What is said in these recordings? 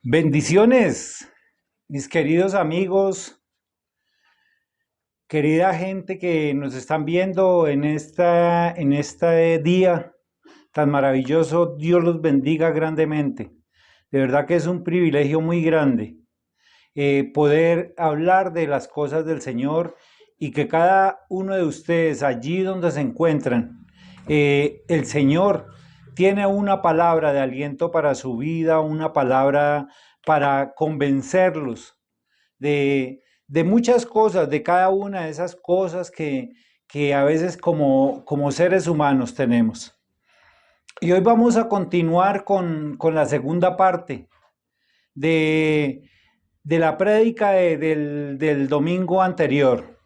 Bendiciones, mis queridos amigos, querida gente que nos están viendo en este día tan maravilloso. Dios los bendiga grandemente. De verdad que es un privilegio muy grande poder hablar de las cosas del Señor y que cada uno de ustedes allí donde se encuentran, el Señor tiene una palabra de aliento para su vida, una palabra para convencerlos de muchas cosas, de cada una de esas cosas que a veces como seres humanos tenemos. Y hoy vamos a continuar con la segunda parte de, de la prédica del domingo anterior.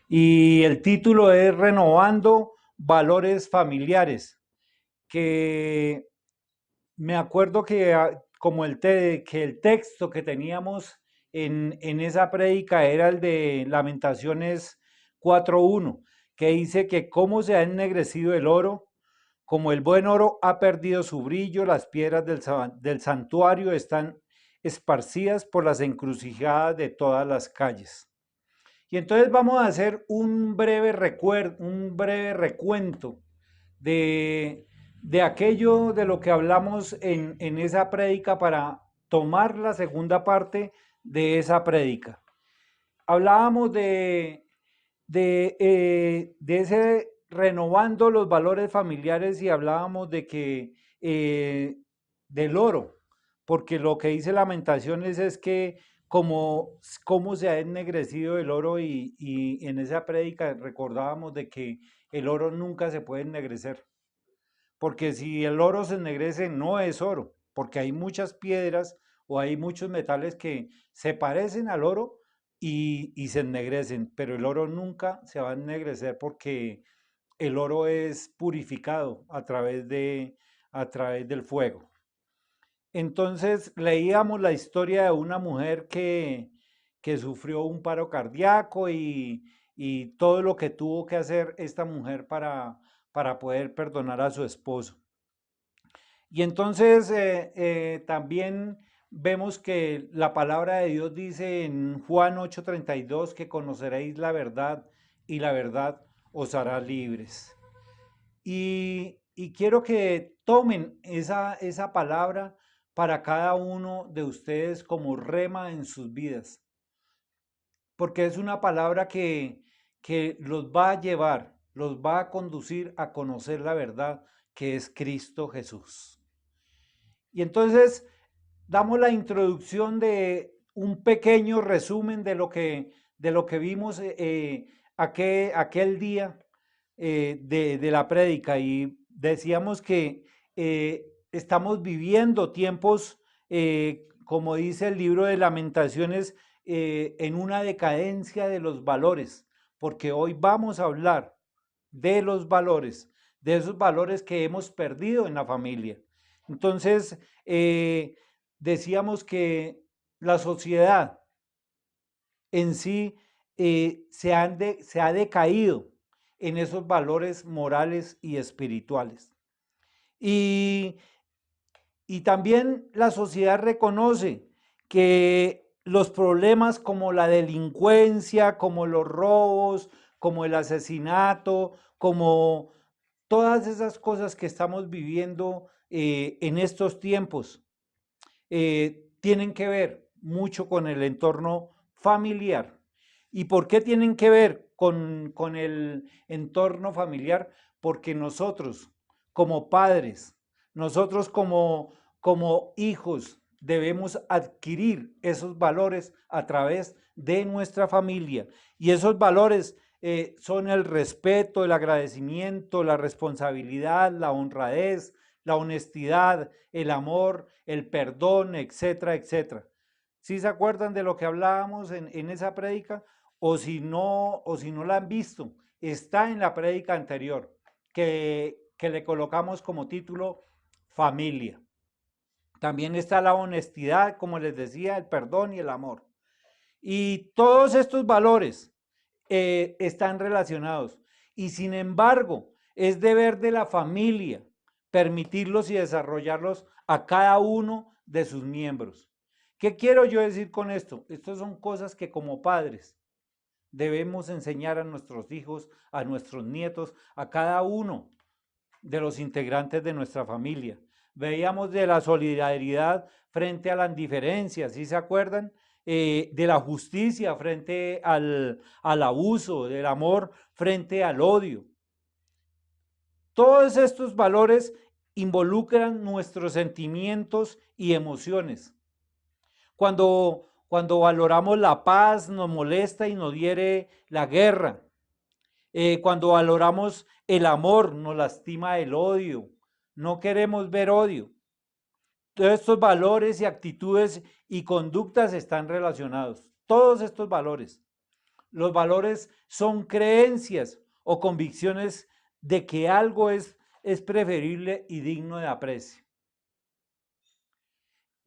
Y el título es Renovando Valores Familiares, que me acuerdo que que el texto que teníamos en esa prédica era el de Lamentaciones 4:1, que dice que cómo se ha ennegrecido el oro, como el buen oro ha perdido su brillo, las piedras del santuario están esparcidas por las encrucijadas de todas las calles. Y entonces vamos a hacer un breve recuento de, de aquello de lo que hablamos en esa prédica para tomar la segunda parte de esa prédica. Hablábamos de ese renovando los valores familiares y hablábamos de que del oro, porque lo que dice Lamentaciones es que como se ha ennegrecido el oro y en esa prédica recordábamos de que el oro nunca se puede ennegrecer, porque si el oro se ennegrece no es oro, porque hay muchas piedras o hay muchos metales que se parecen al oro y se ennegrecen, pero el oro nunca se va a ennegrecer porque el oro es purificado a través del fuego. Entonces leíamos la historia de una mujer que sufrió un paro cardíaco y todo lo que tuvo que hacer esta mujer para poder perdonar a su esposo. Y entonces también vemos que la palabra de Dios dice en Juan 8:32 que conoceréis la verdad y la verdad os hará libres. Y quiero que tomen esa palabra para cada uno de ustedes como rema en sus vidas, porque es una palabra que los va a llevar, los va a conducir a conocer la verdad que es Cristo Jesús. Y entonces damos la introducción de un pequeño resumen de lo que vimos aquel día de la prédica y decíamos que estamos viviendo tiempos, como dice el libro de Lamentaciones, en una decadencia de los valores, porque hoy vamos a hablar de los valores, de esos valores que hemos perdido en la familia. Entonces, decíamos que la sociedad en sí se ha decaído en esos valores morales y espirituales. Y, y también la sociedad reconoce que los problemas como la delincuencia, como los robos, como el asesinato, como todas esas cosas que estamos viviendo en estos tiempos, tienen que ver mucho con el entorno familiar. ¿Y por qué tienen que ver con el entorno familiar? Porque nosotros, como padres, nosotros como hijos, debemos adquirir esos valores a través de nuestra familia. Y esos valores son el respeto, el agradecimiento, la responsabilidad, la honradez, la honestidad, el amor, el perdón, etcétera, etcétera. ¿Sí se acuerdan de lo que hablábamos en esa prédica? O si no la han visto, está en la prédica anterior, que le colocamos como título Familia. También está la honestidad, como les decía, el perdón y el amor. Y todos estos valores están relacionados. Y sin embargo, es deber de la familia permitirlos y desarrollarlos a cada uno de sus miembros. ¿Qué quiero yo decir con esto? Estas son cosas que como padres debemos enseñar a nuestros hijos, a nuestros nietos, a cada uno de los integrantes de nuestra familia. Veíamos de la solidaridad frente a la indiferencia, ¿sí se acuerdan? De la justicia frente al abuso, del amor frente al odio. Todos estos valores involucran nuestros sentimientos y emociones. Cuando valoramos la paz, nos molesta y nos hiere la guerra. Cuando valoramos el amor, nos lastima el odio. No queremos ver odio. Todos estos valores y actitudes y conductas están relacionados. Todos estos valores. Los valores son creencias o convicciones de que algo es preferible y digno de aprecio.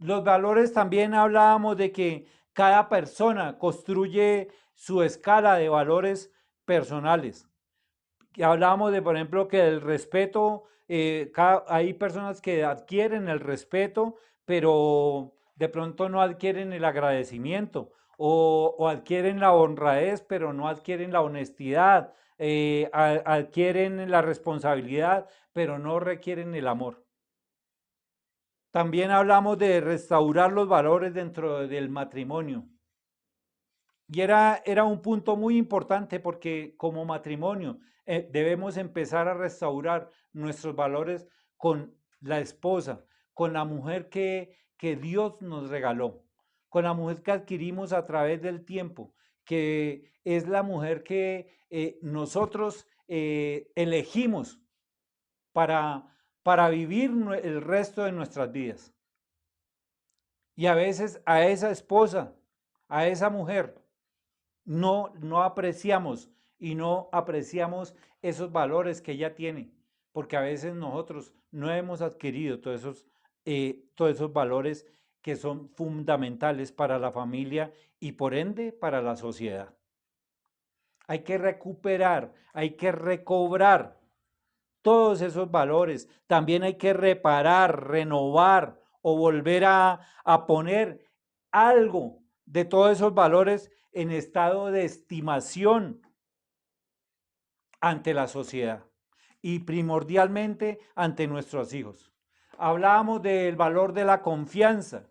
Los valores también hablábamos de que cada persona construye su escala de valores personales. Hablábamos de, por ejemplo, que el respeto, hay personas que adquieren el respeto, pero de pronto no adquieren el agradecimiento, o adquieren la honradez, pero no adquieren la honestidad, adquieren la responsabilidad, pero no requieren el amor. También hablamos de restaurar los valores dentro del matrimonio. Y era un punto muy importante porque como matrimonio debemos empezar a restaurar nuestros valores con la esposa, con la mujer que Dios nos regaló, con la mujer que adquirimos a través del tiempo, que es la mujer que nosotros elegimos para vivir el resto de nuestras vidas. Y a veces a esa esposa, a esa mujer, no apreciamos y no apreciamos esos valores que ella tiene, porque a veces nosotros no hemos adquirido todos esos valores que son fundamentales para la familia y por ende para la sociedad. Hay que recuperar, hay que recobrar todos esos valores. También hay que reparar, renovar o volver a poner algo de todos esos valores en estado de estimación ante la sociedad y primordialmente ante nuestros hijos. Hablábamos del valor de la confianza,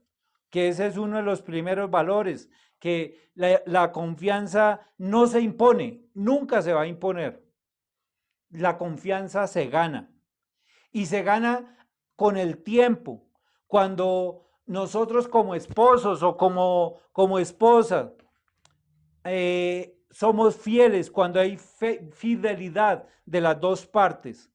que ese es uno de los primeros valores, que la confianza no se impone, nunca se va a imponer. La confianza se gana y se gana con el tiempo. Cuando nosotros como esposos o como esposas somos fieles, cuando hay fidelidad de las dos partes.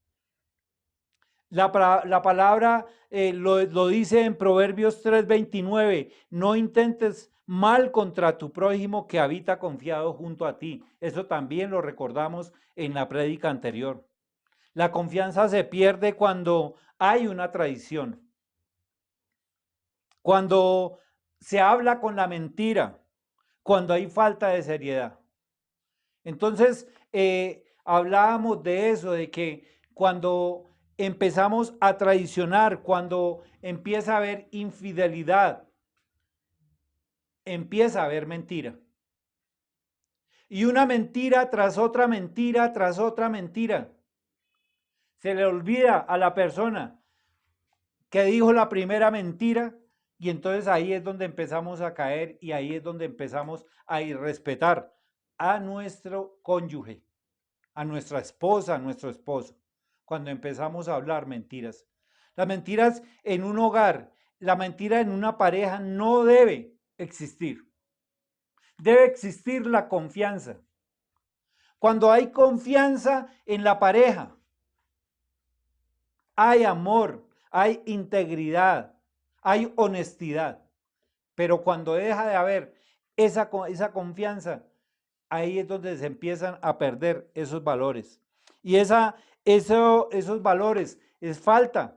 La palabra lo dice en Proverbios 3:29, no intentes mal contra tu prójimo que habita confiado junto a ti. Eso también lo recordamos en la prédica anterior. La confianza se pierde cuando hay una traición, cuando se habla con la mentira, cuando hay falta de seriedad. Entonces, hablábamos de eso, de que cuando empezamos a traicionar, cuando empieza a haber infidelidad, empieza a haber mentira. Y una mentira tras otra mentira, tras otra mentira. Se le olvida a la persona que dijo la primera mentira y entonces ahí es donde empezamos a caer y ahí es donde empezamos a irrespetar a nuestro cónyuge, a nuestra esposa, a nuestro esposo, cuando empezamos a hablar mentiras. Las mentiras en un hogar, la mentira en una pareja no debe existir. Debe existir la confianza. Cuando hay confianza en la pareja, hay amor, hay integridad, hay honestidad. Pero cuando deja de haber esa confianza, ahí es donde se empiezan a perder esos valores. Y esos valores es falta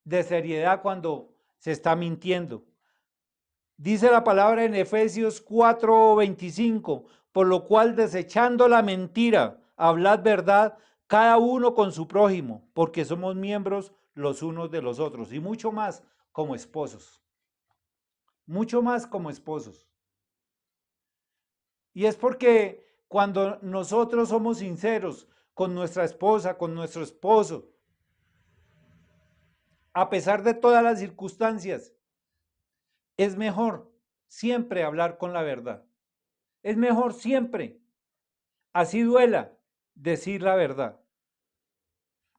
de seriedad cuando se está mintiendo. Dice la palabra en Efesios 4:25, por lo cual desechando la mentira, hablad verdad, cada uno con su prójimo, porque somos miembros los unos de los otros, y mucho más como esposos. mucho más como esposos. Y es porque cuando nosotros somos sinceros con nuestra esposa, con nuestro esposo, a pesar de todas las circunstancias, es mejor siempre hablar con la verdad. Es mejor siempre, así duela, decir la verdad.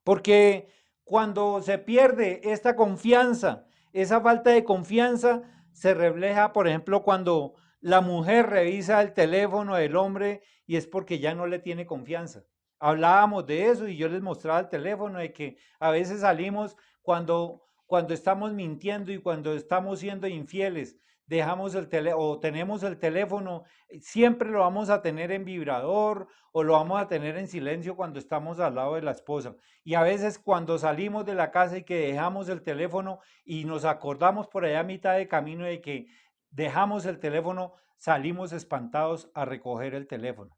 Porque cuando se pierde esta confianza, esa falta de confianza se refleja, por ejemplo, cuando la mujer revisa el teléfono del hombre y es porque ya no le tiene confianza. Hablábamos de eso y yo les mostraba el teléfono de que a veces salimos cuando estamos mintiendo y cuando estamos siendo infieles, dejamos el teléfono o tenemos el teléfono, siempre lo vamos a tener en vibrador o lo vamos a tener en silencio cuando estamos al lado de la esposa. Y a veces cuando salimos de la casa y que dejamos el teléfono y nos acordamos por allá a mitad de camino de que dejamos el teléfono, salimos espantados a recoger el teléfono.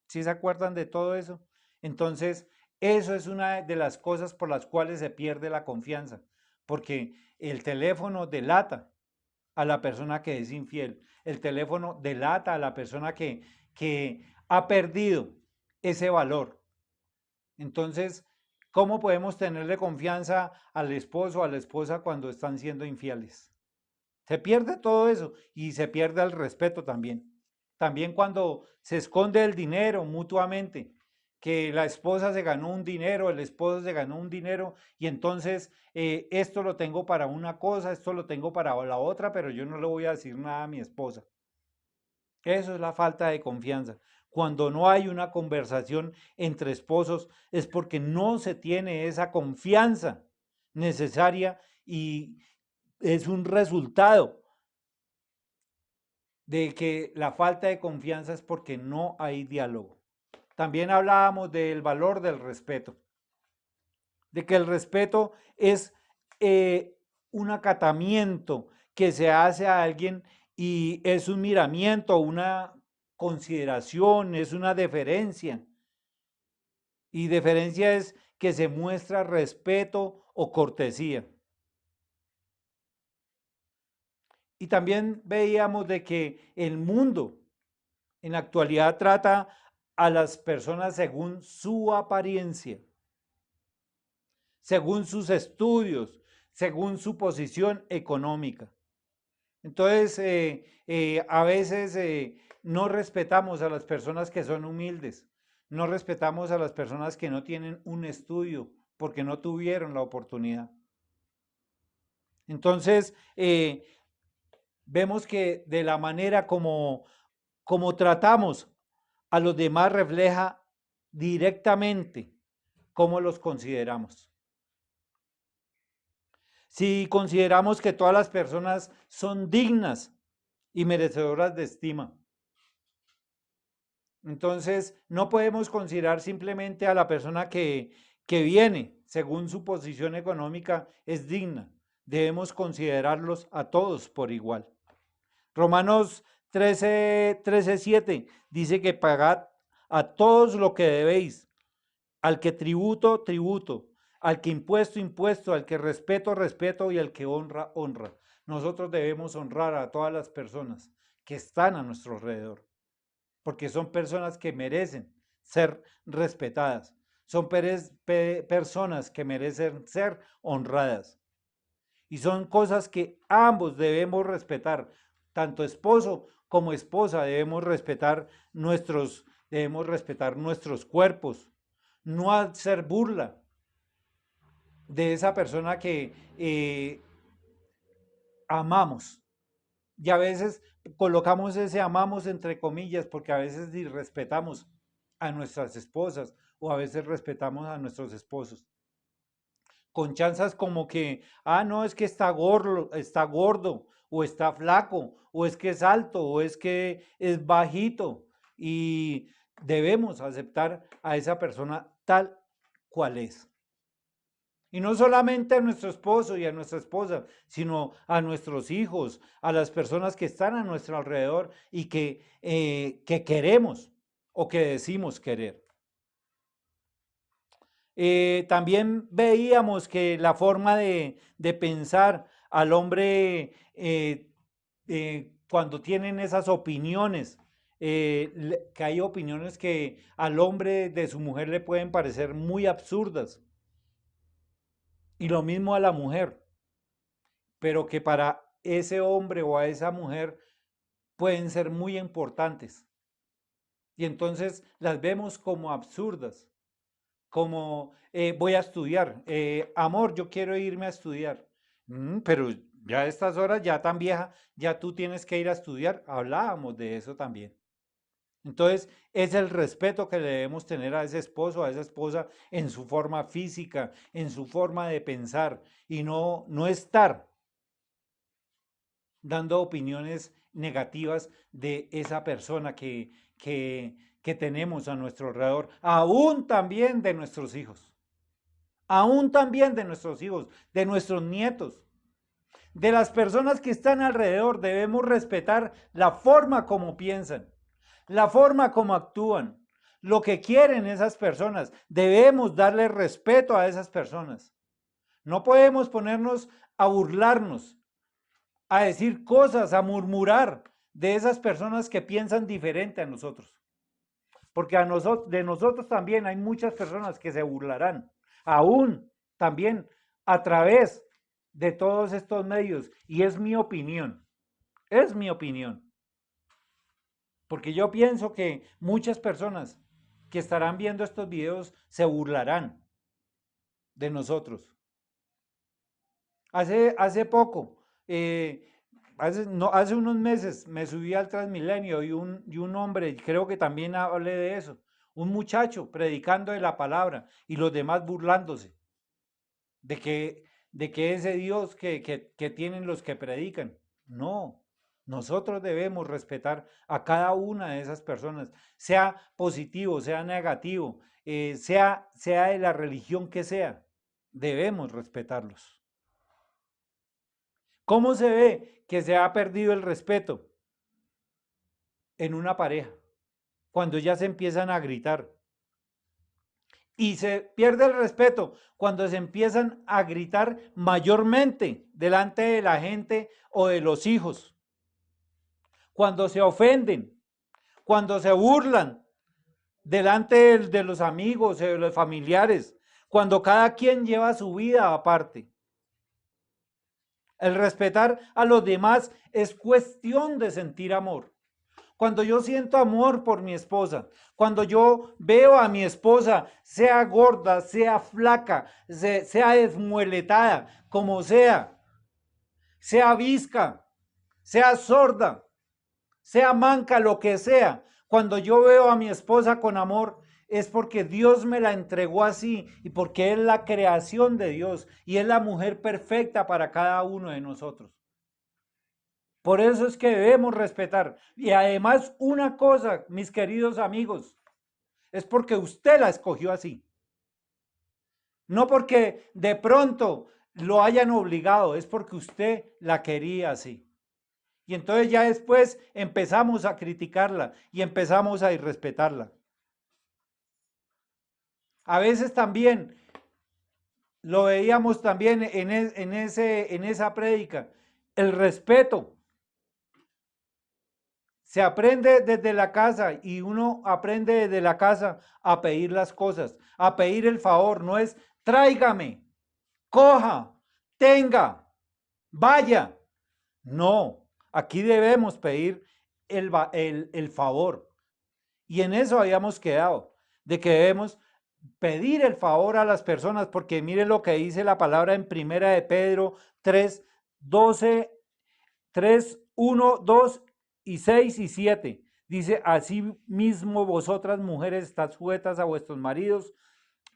¿Sí se acuerdan de todo eso? Entonces, eso es una de las cosas por las cuales se pierde la confianza, porque el teléfono delata a la persona que es infiel. El teléfono delata a la persona que ha perdido ese valor. Entonces, ¿cómo podemos tenerle confianza al esposo o a la esposa cuando están siendo infieles? Se pierde todo eso y se pierde el respeto también. También cuando se esconde el dinero mutuamente, que la esposa se ganó un dinero, el esposo se ganó un dinero y entonces esto lo tengo para una cosa, esto lo tengo para la otra, pero yo no le voy a decir nada a mi esposa. Eso es la falta de confianza. Cuando no hay una conversación entre esposos es porque no se tiene esa confianza necesaria y es un resultado de que la falta de confianza es porque no hay diálogo. También hablábamos del valor del respeto, de que el respeto es un acatamiento que se hace a alguien y es un miramiento, una consideración, es una deferencia. Y deferencia es que se muestra respeto o cortesía. Y también veíamos de que el mundo en la actualidad trata a las personas según su apariencia, según sus estudios, según su posición económica. Entonces, a veces no respetamos a las personas que son humildes, no respetamos a las personas que no tienen un estudio porque no tuvieron la oportunidad. Entonces, vemos que de la manera como tratamos a los demás refleja directamente cómo los consideramos. Si consideramos que todas las personas son dignas y merecedoras de estima, entonces no podemos considerar simplemente a la persona que viene según su posición económica es digna. Debemos considerarlos a todos por igual. Romanos 13:7 dice que pagad a todos lo que debéis, al que tributo, tributo, al que impuesto, impuesto, al que respeto, respeto y al que honra, honra. Nosotros debemos honrar a todas las personas que están a nuestro alrededor, porque son personas que merecen ser respetadas, son personas que merecen ser honradas. Y son cosas que ambos debemos respetar, tanto esposo como esposa debemos respetar nuestros cuerpos, no hacer burla de esa persona que amamos. Y a veces colocamos ese amamos entre comillas porque a veces irrespetamos a nuestras esposas o a veces respetamos a nuestros esposos. Con chanzas como que, no, es que está gordo, o está flaco, o es que es alto, o es que es bajito. Y debemos aceptar a esa persona tal cual es. Y no solamente a nuestro esposo y a nuestra esposa, sino a nuestros hijos, a las personas que están a nuestro alrededor y que queremos o que decimos querer. También veíamos que la forma de pensar al hombre cuando tienen esas opiniones, que hay opiniones que al hombre de su mujer le pueden parecer muy absurdas, y lo mismo a la mujer, pero que para ese hombre o a esa mujer pueden ser muy importantes. Y entonces las vemos como absurdas, como voy a estudiar, amor, yo quiero irme a estudiar. Pero ya a estas horas, ya tan vieja, ya tú tienes que ir a estudiar. Hablábamos de eso también. Entonces, es el respeto que le debemos tener a ese esposo, a esa esposa, en su forma física, en su forma de pensar, y no estar dando opiniones negativas de esa persona que tenemos a nuestro alrededor, aún también de nuestros hijos, aún también de nuestros hijos, de nuestros nietos, de las personas que están alrededor. Debemos respetar la forma como piensan, la forma como actúan, lo que quieren esas personas. Debemos darle respeto a esas personas. No podemos ponernos a burlarnos, a decir cosas, a murmurar de esas personas que piensan diferente a nosotros. Porque de nosotros también hay muchas personas que se burlarán, aún también a través de todos estos medios. Y es mi opinión, es mi opinión. Porque yo pienso que muchas personas que estarán viendo estos videos se burlarán de nosotros. Hace poco, hace unos meses me subí al Transmilenio y un hombre, creo que también hablé de eso, un muchacho predicando de la palabra y los demás burlándose de que, de que ese Dios que tienen los que predican. No, nosotros debemos respetar a cada una de esas personas, sea positivo, sea negativo, sea de la religión que sea, debemos respetarlos. ¿Cómo se ve que se ha perdido el respeto en una pareja? Cuando ya se empiezan a gritar. Y se pierde el respeto cuando se empiezan a gritar mayormente delante de la gente o de los hijos. Cuando se ofenden, cuando se burlan delante de los amigos o de los familiares, cuando cada quien lleva su vida aparte. El respetar a los demás es cuestión de sentir amor. Cuando yo siento amor por mi esposa, cuando yo veo a mi esposa, sea gorda, sea flaca, sea desmueletada, como sea visca, sea sorda, sea manca, lo que sea, cuando yo veo a mi esposa con amor, es porque Dios me la entregó así y porque es la creación de Dios y es la mujer perfecta para cada uno de nosotros. Por eso es que debemos respetar. Y además, una cosa, mis queridos amigos, es porque usted la escogió así. No porque de pronto lo hayan obligado, es porque usted la quería así. Y entonces ya después empezamos a criticarla y empezamos a irrespetarla. A veces también lo veíamos también en esa prédica, el respeto. Se aprende desde la casa y uno aprende desde la casa a pedir las cosas, a pedir el favor. No es tráigame, coja, tenga, vaya. No, aquí debemos pedir el favor. Y en eso habíamos quedado, de que debemos pedir el favor a las personas, porque mire lo que dice la palabra en primera de Pedro 3, 12, 3, 1, 2 y 6 y 7. Dice, así mismo vosotras mujeres estad sujetas a vuestros maridos,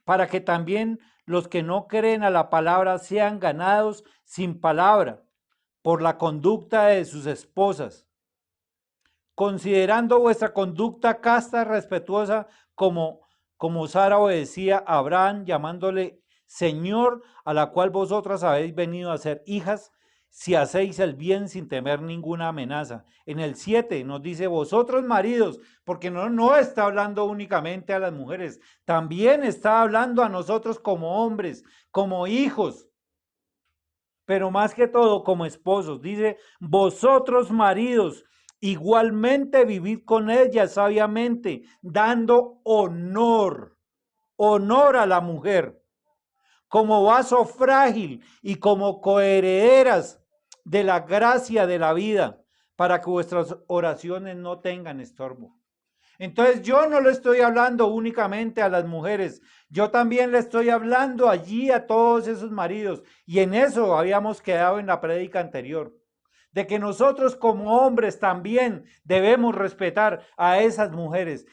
para que también los que no creen a la palabra sean ganados sin palabra por la conducta de sus esposas, considerando vuestra conducta casta, respetuosa, como Sara obedecía a Abraham, llamándole Señor, a la cual vosotras habéis venido a ser hijas, si hacéis el bien sin temer ninguna amenaza. En el 7 nos dice, vosotros maridos, porque no está hablando únicamente a las mujeres, también está hablando a nosotros como hombres, como hijos. pero más que todo como esposos. Dice, vosotros maridos, igualmente vivid con ella sabiamente, dando honor a la mujer, como vaso frágil y como coherederas de la gracia de la vida, para que vuestras oraciones no tengan estorbo. Entonces yo no le estoy hablando únicamente a las mujeres, yo también le estoy hablando allí a todos esos maridos. Y en eso habíamos quedado en la prédica anterior, de que nosotros como hombres también debemos respetar a esas mujeres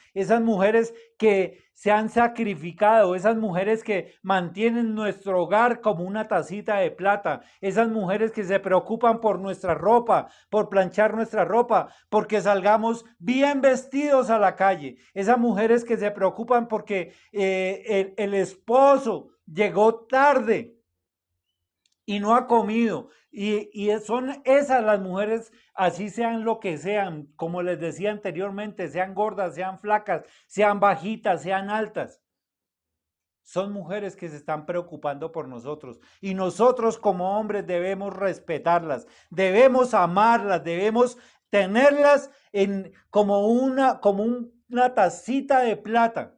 que se han sacrificado, esas mujeres que mantienen nuestro hogar como una tacita de plata, esas mujeres que se preocupan por nuestra ropa, por planchar nuestra ropa, porque salgamos bien vestidos a la calle, esas mujeres que se preocupan porque el esposo llegó tarde y no ha comido. Y son esas las mujeres, así sean lo que sean, como les decía anteriormente, sean gordas, sean flacas, sean bajitas, sean altas. Son mujeres que se están preocupando por nosotros. Y nosotros como hombres debemos respetarlas, debemos amarlas, debemos tenerlas como una tacita de plata.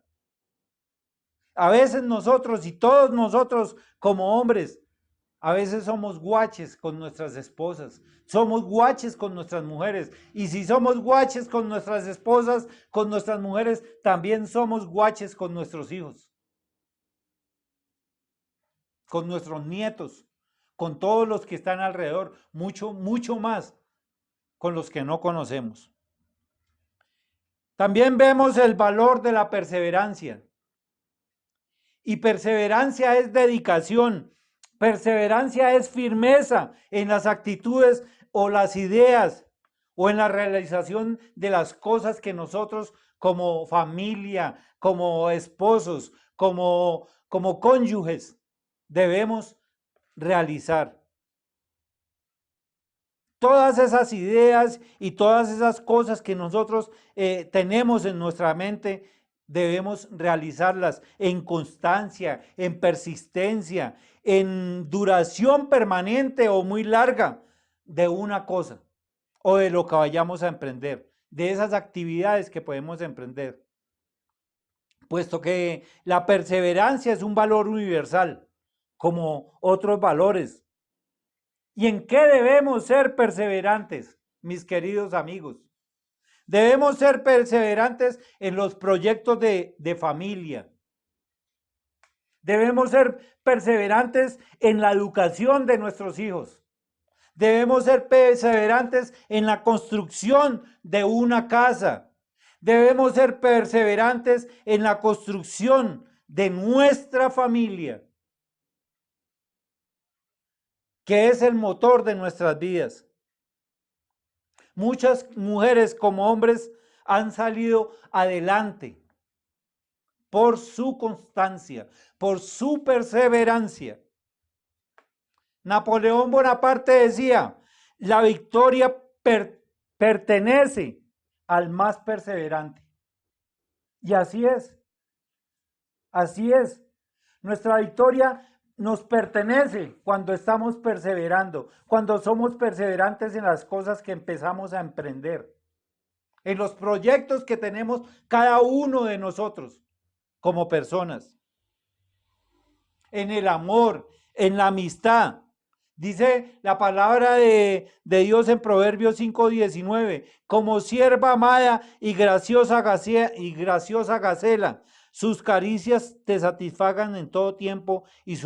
A veces nosotros y todos nosotros como hombres, a veces somos guaches con nuestras esposas, somos guaches con nuestras mujeres. Y si somos guaches con nuestras esposas, con nuestras mujeres, también somos guaches con nuestros hijos, con nuestros nietos, con todos los que están alrededor, mucho, mucho más con los que no conocemos. También vemos el valor de la perseverancia. Y perseverancia es dedicación, perseverancia es firmeza en las actitudes o las ideas o en la realización de las cosas que nosotros como familia, como esposos, como cónyuges debemos realizar. Todas esas ideas y todas esas cosas que nosotros tenemos en nuestra mente, debemos realizarlas en constancia, en persistencia, en duración permanente o muy larga de una cosa o de lo que vayamos a emprender, de esas actividades que podemos emprender. Puesto que la perseverancia es un valor universal, como otros valores. ¿Y en qué debemos ser perseverantes, mis queridos amigos? Debemos ser perseverantes en los proyectos de familia. Debemos ser perseverantes en la educación de nuestros hijos. Debemos ser perseverantes en la construcción de una casa. Debemos ser perseverantes en la construcción de nuestra familia, que es el motor de nuestras vidas. Muchas mujeres como hombres han salido adelante por su constancia, por su perseverancia. Napoleón Bonaparte decía, la victoria pertenece al más perseverante. Y así es, así es. Nuestra victoria nos pertenece cuando estamos perseverando, cuando somos perseverantes en las cosas que empezamos a emprender, en los proyectos que tenemos cada uno de nosotros como personas, en el amor, en la amistad. Dice la palabra de Dios en Proverbios 5:19, como sierva amada y graciosa gacela, sus caricias te satisfagan en todo tiempo y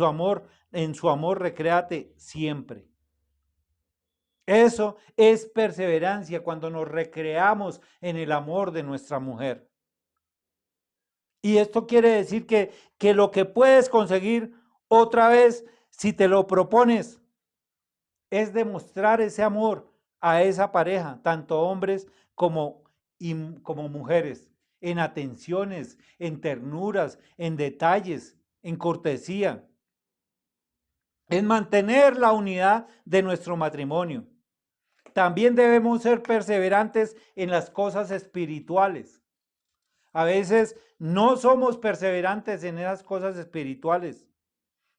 en su amor recréate siempre. Eso es perseverancia cuando nos recreamos en el amor de nuestra mujer. Y esto quiere decir que lo que puedes conseguir otra vez, si te lo propones, es demostrar ese amor a esa pareja, tanto hombres como mujeres, en atenciones, en ternuras, en detalles, en cortesía, en mantener la unidad de nuestro matrimonio. También debemos ser perseverantes en las cosas espirituales. A veces no somos perseverantes en esas cosas espirituales.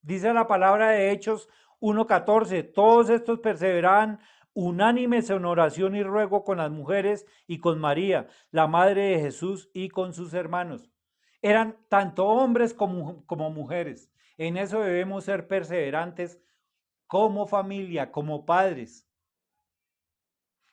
Dice la palabra de Hechos 1:14, todos estos perseveraban unánimes en oración y ruego con las mujeres y con María, la madre de Jesús, y con sus hermanos. Eran tanto hombres como mujeres. En eso debemos ser perseverantes como familia, como padres.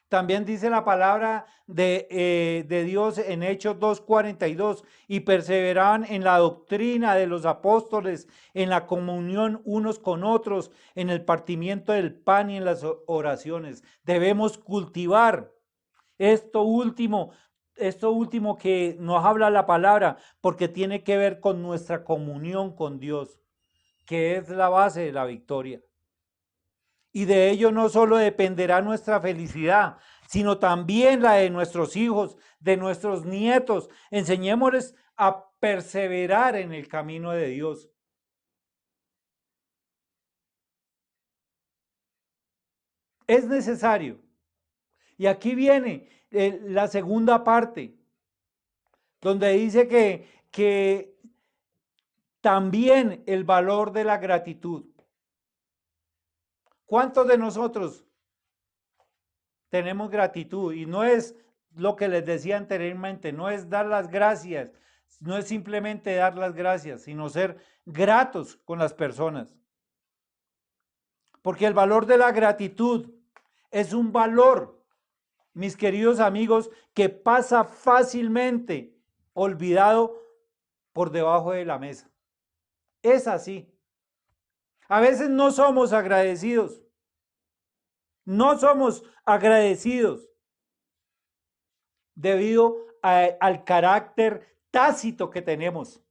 También dice la palabra de Dios en Hechos 2:42, y perseveraban en la doctrina de los apóstoles, en la comunión unos con otros, en el partimiento del pan y en las oraciones. Debemos cultivar esto último, esto último que nos habla la palabra, porque tiene que ver con nuestra comunión con Dios, que es la base de la victoria. Y de ello no solo dependerá nuestra felicidad, sino también la de nuestros hijos, de nuestros nietos. Enseñémosles a perseverar en el camino de Dios. Es necesario. Y aquí viene la segunda parte, donde dice que también el valor de la gratitud. ¿Cuántos de nosotros tenemos gratitud? Y no es lo que les decía anteriormente, no es dar las gracias, no es simplemente dar las gracias, sino ser gratos con las personas. Porque el valor de la gratitud es un valor, mis queridos amigos, que pasa fácilmente olvidado por debajo de la mesa. Es así. A veces no somos agradecidos. No somos agradecidos debido al carácter tácito que tenemos.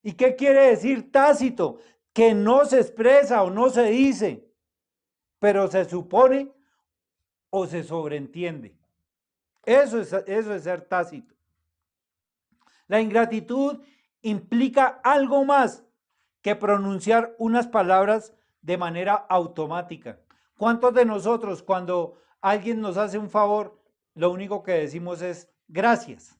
¿Y qué quiere decir tácito? Que no se expresa o no se dice, pero se supone o se sobreentiende. Eso es ser tácito. La ingratitud implica algo más que pronunciar unas palabras de manera automática. ¿Cuántos de nosotros, cuando alguien nos hace un favor, lo único que decimos es gracias?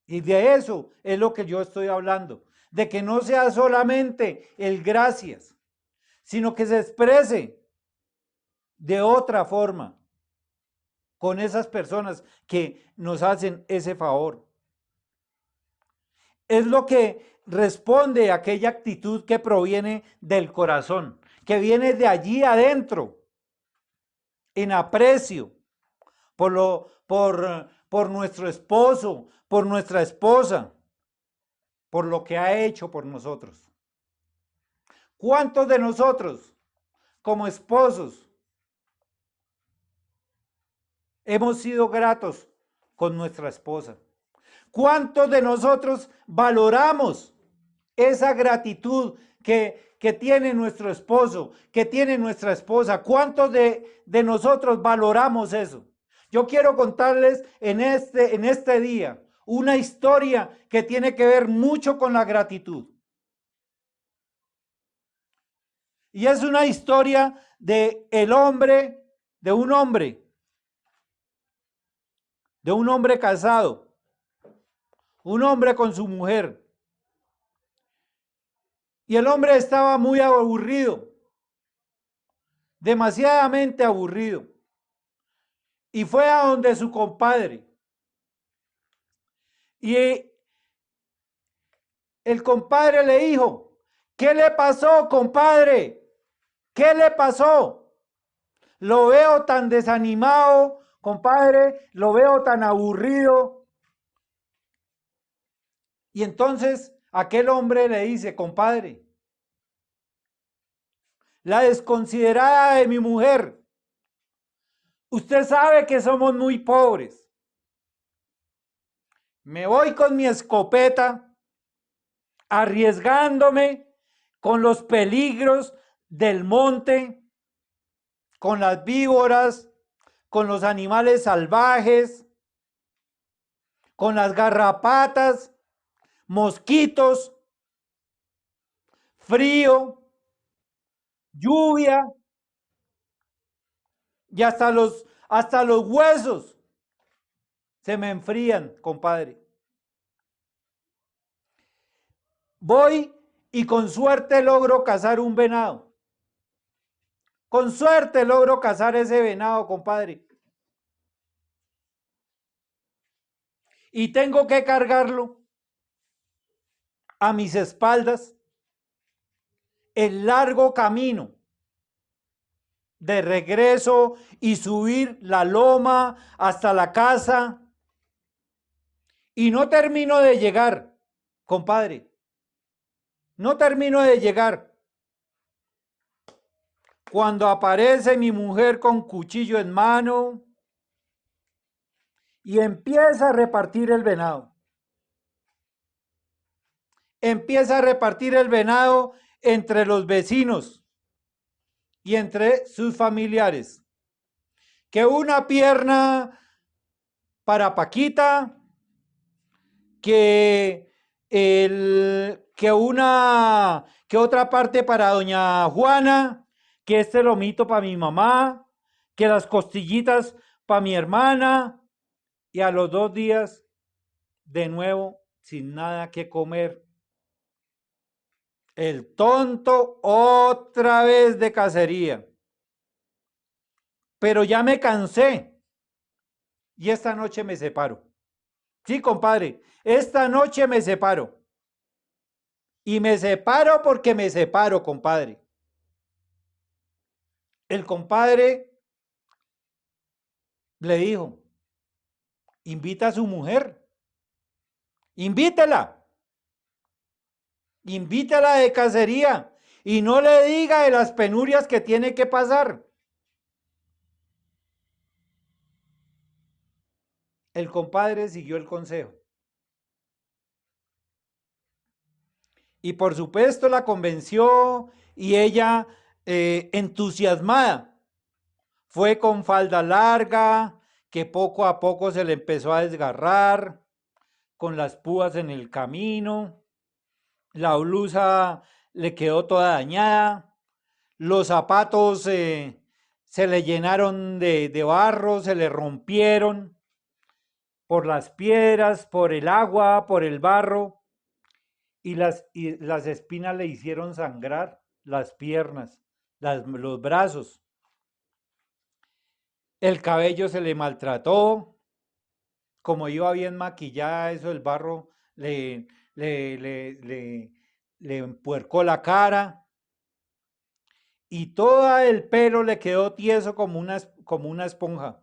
Y de eso es lo que yo estoy hablando, de que no sea solamente el gracias, sino que se exprese de otra forma con esas personas que nos hacen ese favor. Es lo que responde a aquella actitud que proviene del corazón, que viene de allí adentro, en aprecio por nuestro esposo, por nuestra esposa, por lo que ha hecho por nosotros. ¿Cuántos de nosotros, como esposos, hemos sido gratos con nuestra esposa? ¿Cuántos de nosotros valoramos esa gratitud que tiene nuestro esposo, que tiene nuestra esposa? ¿Cuántos de nosotros valoramos eso? Yo quiero contarles en este día una historia que tiene que ver mucho con la gratitud. Y es una historia de un hombre casado, un hombre con su mujer. Y el hombre estaba muy aburrido, demasiadamente aburrido. Y fue a donde su compadre. Y el compadre le dijo: ¿qué le pasó, compadre? ¿Qué le pasó? Lo veo tan desanimado, compadre, lo veo tan aburrido. Y entonces aquel hombre le dice: compadre, la desconsiderada de mi mujer, usted sabe que somos muy pobres. Me voy con mi escopeta, arriesgándome con los peligros del monte, con las víboras, con los animales salvajes, con las garrapatas, mosquitos, frío, lluvia y hasta los huesos se me enfrían, compadre. Voy y con suerte logro cazar un venado. Con suerte logro cazar ese venado, compadre. Y tengo que cargarlo a mis espaldas el largo camino de regreso y subir la loma hasta la casa. Y no termino de llegar, compadre. No termino de llegar. Cuando aparece mi mujer con cuchillo en mano y empieza a repartir el venado. Empieza a repartir el venado entre los vecinos y entre sus familiares. Que una pierna para Paquita, que que otra parte para doña Juana, que este lomito para mi mamá, que las costillitas para mi hermana, y a los 2 días de nuevo sin nada que comer. El tonto otra vez de cacería. Pero ya me cansé y esta noche me separo. Sí, compadre, esta noche me separo. Y me separo porque me separo, compadre. El compadre le dijo, invita a su mujer, invítela, invítela de cacería y no le diga de las penurias que tiene que pasar. El compadre siguió el consejo. Y por supuesto la convenció y ella, entusiasmada, fue con falda larga, que poco a poco se le empezó a desgarrar, con las púas en el camino, la blusa le quedó toda dañada, los zapatos se le llenaron de barro, se le rompieron por las piedras, por el agua, por el barro, y las espinas le hicieron sangrar las piernas, los brazos. El cabello se le maltrató, como iba bien maquillada, eso el barro le empuercó la cara y todo el pelo le quedó tieso como una esponja.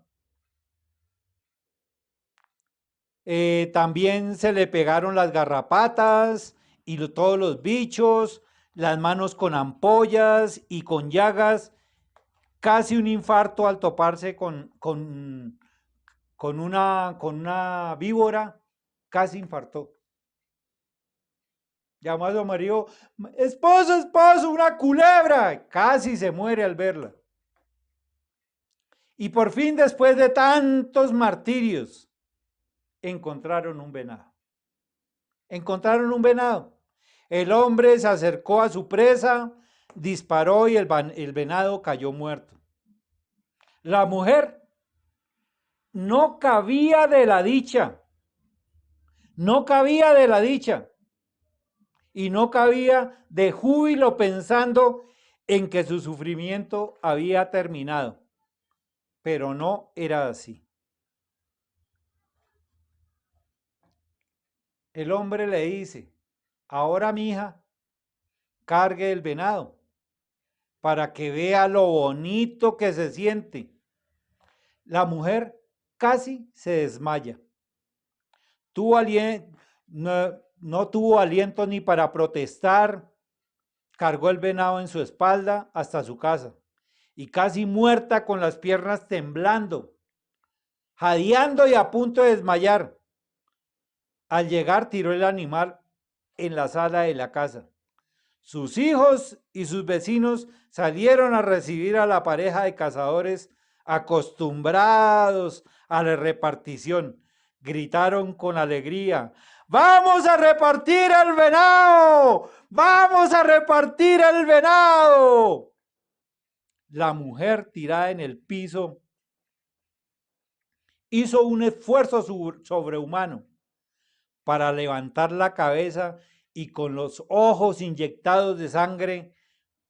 También se le pegaron las garrapatas y todos los bichos, las manos con ampollas y con llagas, casi un infarto al toparse con una víbora, casi infartó. Llamó a su marido, esposo, esposo, una culebra, casi se muere al verla. Y por fin, después de tantos martirios, encontraron un venado. Encontraron un venado. El hombre se acercó a su presa, disparó y el venado cayó muerto. La mujer no cabía de la dicha. No cabía de la dicha. Y no cabía de júbilo pensando en que su sufrimiento había terminado. Pero no era así. El hombre le dice, ahora mi hija, cargue el venado para que vea lo bonito que se siente. La mujer casi se desmaya. No tuvo aliento ni para protestar. Cargó el venado en su espalda hasta su casa y casi muerta, con las piernas temblando, jadeando y a punto de desmayar. Al llegar, tiró el animal en la sala de la casa. Sus hijos y sus vecinos salieron a recibir a la pareja de cazadores acostumbrados a la repartición. Gritaron con alegría, ¡vamos a repartir el venado! ¡Vamos a repartir el venado! La mujer, tirada en el piso, hizo un esfuerzo sobrehumano para levantar la cabeza y con los ojos inyectados de sangre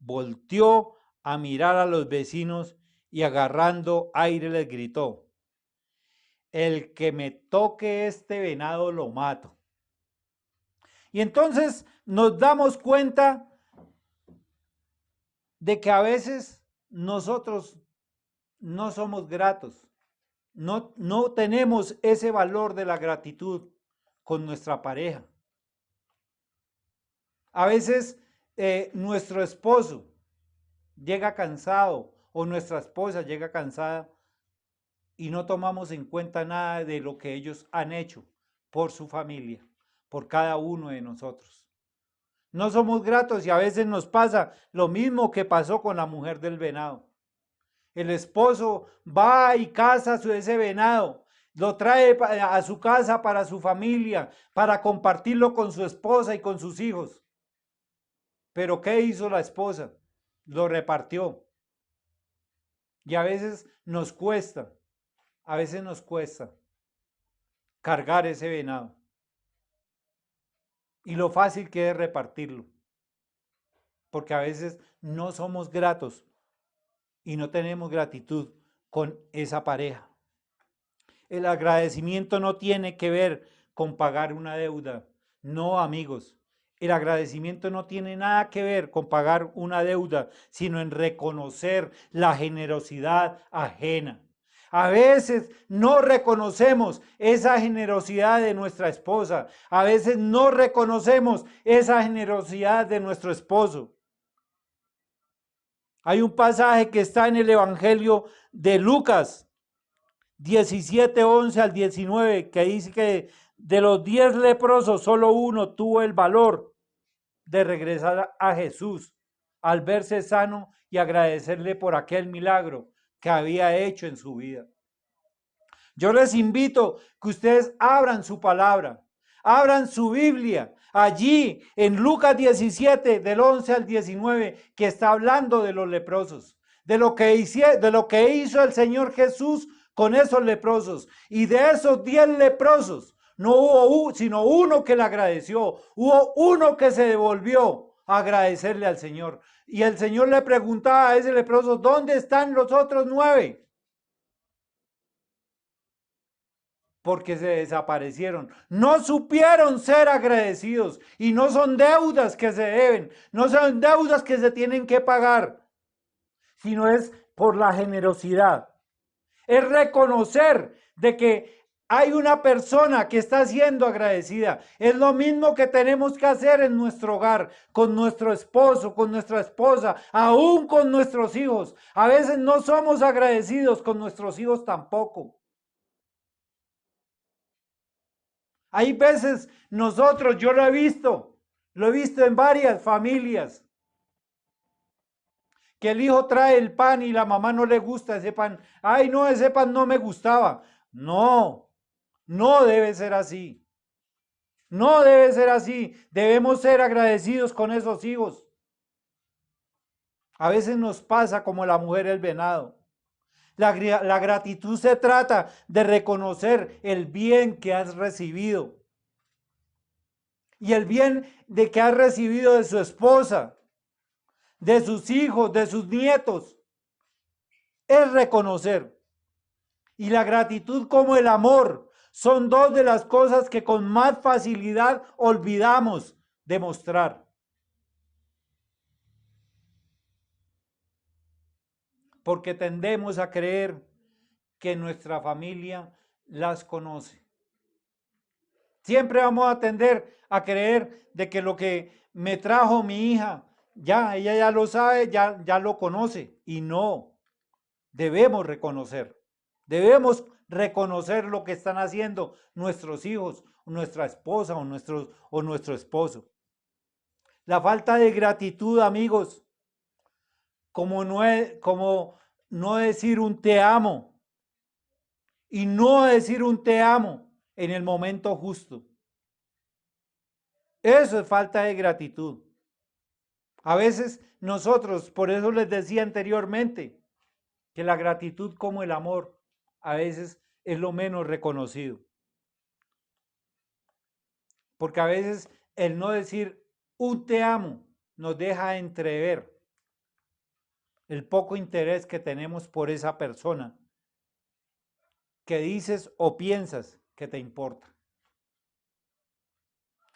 volteó a mirar a los vecinos y agarrando aire les gritó: el que me toque este venado lo mato. Y entonces nos damos cuenta de que a veces nosotros no somos gratos, no tenemos ese valor de la gratitud con nuestra pareja. A veces nuestro esposo llega cansado o nuestra esposa llega cansada y no tomamos en cuenta nada de lo que ellos han hecho por su familia, por cada uno de nosotros. No somos gratos y a veces nos pasa lo mismo que pasó con la mujer del venado. El esposo va y caza ese venado, lo trae a su casa para su familia, para compartirlo con su esposa y con sus hijos. Pero ¿qué hizo la esposa? Lo repartió. Y a veces nos cuesta cargar ese venado. Y lo fácil que es repartirlo. Porque a veces no somos gratos y no tenemos gratitud con esa pareja. El agradecimiento no tiene que ver con pagar una deuda. No, amigos. El agradecimiento no tiene nada que ver con pagar una deuda, sino en reconocer la generosidad ajena. A veces no reconocemos esa generosidad de nuestra esposa. A veces no reconocemos esa generosidad de nuestro esposo. Hay un pasaje que está en el Evangelio de Lucas 17, 11 al 19, que dice que de los 10 leprosos, solo uno tuvo el valor de regresar a Jesús al verse sano y agradecerle por aquel milagro que había hecho en su vida. Yo les invito que ustedes abran su palabra, abran su Biblia, allí en Lucas 17, del 11 al 19, que está hablando de los leprosos, de lo que hizo el Señor Jesús con esos leprosos. Y de esos 10 leprosos, no hubo sino uno que le agradeció, hubo uno que se devolvió a agradecerle al Señor. Y el Señor le preguntaba a ese leproso: ¿dónde están los otros 9? Porque se desaparecieron. No supieron ser agradecidos y no son deudas que se deben, no son deudas que se tienen que pagar, sino es por la generosidad. Es reconocer de que hay una persona que está siendo agradecida. Es lo mismo que tenemos que hacer en nuestro hogar, con nuestro esposo, con nuestra esposa, aún con nuestros hijos. A veces no somos agradecidos con nuestros hijos tampoco. Hay veces nosotros, yo lo he visto en varias familias, que el hijo trae el pan y la mamá no le gusta ese pan. Ay, no, ese pan no me gustaba. No, no debe ser así. No debe ser así. Debemos ser agradecidos con esos hijos. A veces nos pasa como la mujer el venado. La gratitud se trata de reconocer el bien que has recibido. Y el bien de que has recibido de su esposa, de sus hijos, de sus nietos, es reconocer. Y la gratitud como el amor son dos de las cosas que con más facilidad olvidamos demostrar. Porque tendemos a creer que nuestra familia las conoce. Siempre vamos a tender a creer de que lo que me trajo mi hija, ya, ella ya lo sabe, ya lo conoce. Y no, debemos reconocer lo que están haciendo nuestros hijos, nuestra esposa o nuestro esposo. La falta de gratitud, amigos, como no decir un te amo, y no decir un te amo en el momento justo. Eso es falta de gratitud. A veces nosotros, por eso les decía anteriormente, que la gratitud como el amor a veces es lo menos reconocido. Porque a veces el no decir un te amo nos deja entrever el poco interés que tenemos por esa persona que dices o piensas que te importa.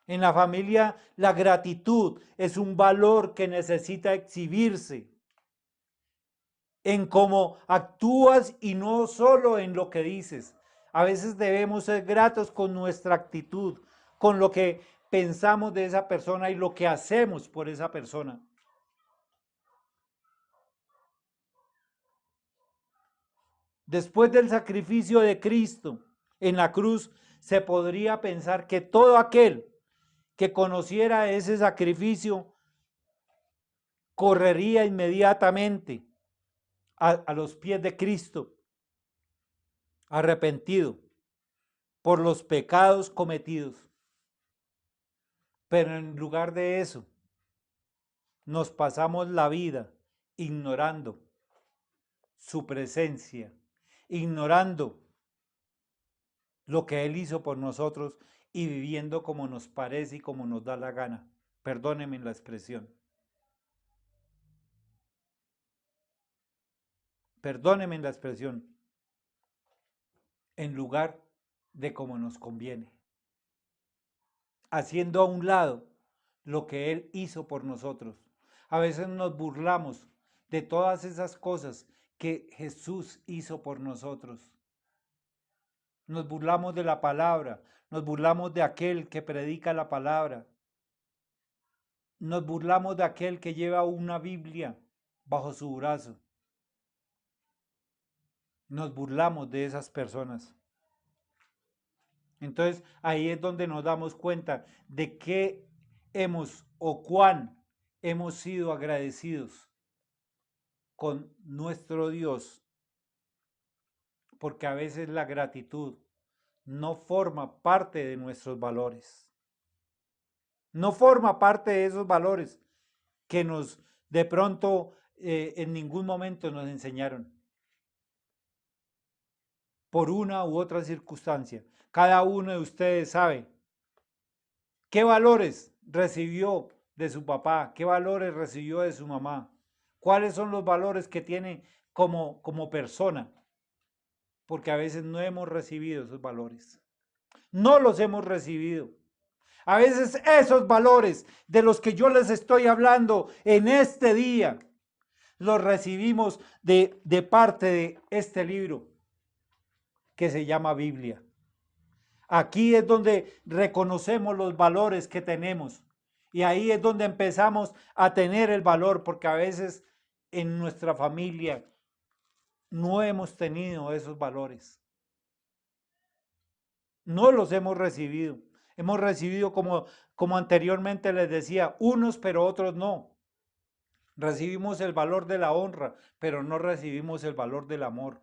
En la familia, la gratitud es un valor que necesita exhibirse en cómo actúas y no solo en lo que dices. A veces debemos ser gratos con nuestra actitud, con lo que pensamos de esa persona y lo que hacemos por esa persona. Después del sacrificio de Cristo en la cruz, se podría pensar que todo aquel que conociera ese sacrificio correría inmediatamente a los pies de Cristo, arrepentido por los pecados cometidos. Pero en lugar de eso, nos pasamos la vida ignorando su presencia, ignorando lo que Él hizo por nosotros y viviendo como nos parece y como nos da la gana. Perdónenme la expresión. Perdónenme la expresión. En lugar de como nos conviene. Haciendo a un lado lo que Él hizo por nosotros. A veces nos burlamos de todas esas cosas que Jesús hizo por nosotros. Nos burlamos de la palabra, nos burlamos de aquel que predica la palabra. Nos burlamos de aquel que lleva una Biblia bajo su brazo. Nos burlamos de esas personas. Entonces ahí es donde nos damos cuenta de qué hemos o cuán hemos sido agradecidos con nuestro Dios, porque a veces la gratitud no forma parte de nuestros valores. No forma parte de esos valores que nos de pronto en ningún momento nos enseñaron. Por una u otra circunstancia. Cada uno de ustedes sabe qué valores recibió de su papá, qué valores recibió de su mamá, cuáles son los valores que tiene como persona, porque a veces no hemos recibido esos valores. No los hemos recibido. A veces esos valores de los que yo les estoy hablando en este día, los recibimos de parte de este libro que se llama Biblia. Aquí es donde reconocemos los valores que tenemos y ahí es donde empezamos a tener el valor, porque a veces en nuestra familia no hemos tenido esos valores. No los hemos recibido. Hemos recibido, como anteriormente les decía, unos pero otros no. Recibimos el valor de la honra, pero no recibimos el valor del amor.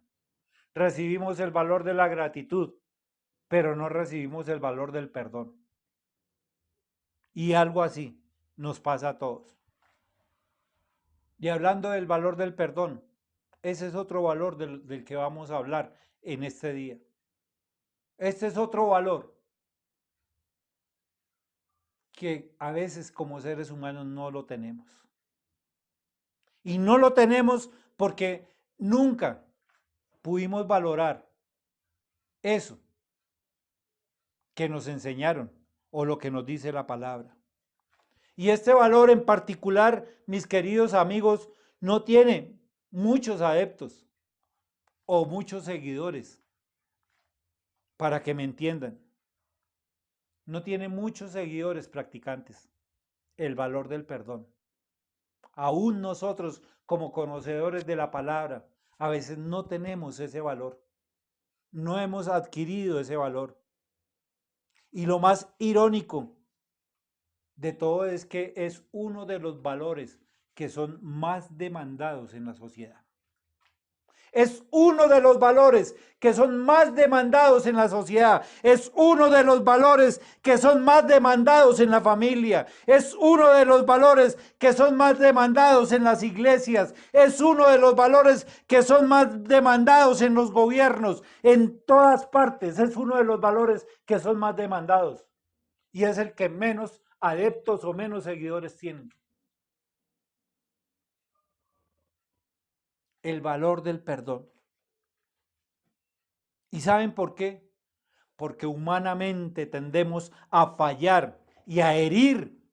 Recibimos el valor de la gratitud, pero no recibimos el valor del perdón. Y algo así nos pasa a todos. Y hablando del valor del perdón, ese es otro valor del que vamos a hablar en este día. Este es otro valor que a veces como seres humanos no lo tenemos. Y no lo tenemos porque nunca pudimos valorar eso que nos enseñaron o lo que nos dice la palabra. Y este valor en particular, mis queridos amigos, no tiene muchos adeptos o muchos seguidores, para que me entiendan. No tiene muchos seguidores practicantes el valor del perdón. Aún nosotros, como conocedores de la palabra, a veces no tenemos ese valor. No hemos adquirido ese valor. Y lo más irónico de todo es que es uno de los valores que son más demandados en la sociedad. Es uno de los valores que son más demandados en la sociedad. Es uno de los valores que son más demandados en la familia. Es uno de los valores que son más demandados en las iglesias. Es uno de los valores que son más demandados en los gobiernos. En todas partes es uno de los valores que son más demandados. Y es el que menos adeptos o menos seguidores tienen. el valor del perdón. ¿Y saben por qué? Porque humanamente tendemos a fallar y a herir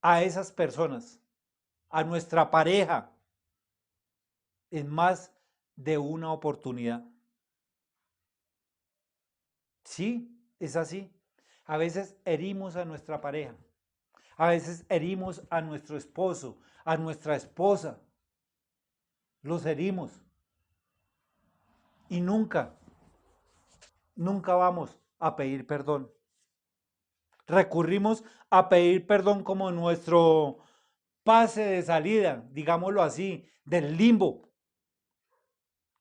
a esas personas, a nuestra pareja, en más de una oportunidad. Sí, es así. A veces herimos a nuestra pareja, a veces herimos a nuestro esposo, a nuestra esposa, los herimos y nunca vamos a pedir perdón. Recurrimos a pedir perdón como nuestro pase de salida, digámoslo así, del limbo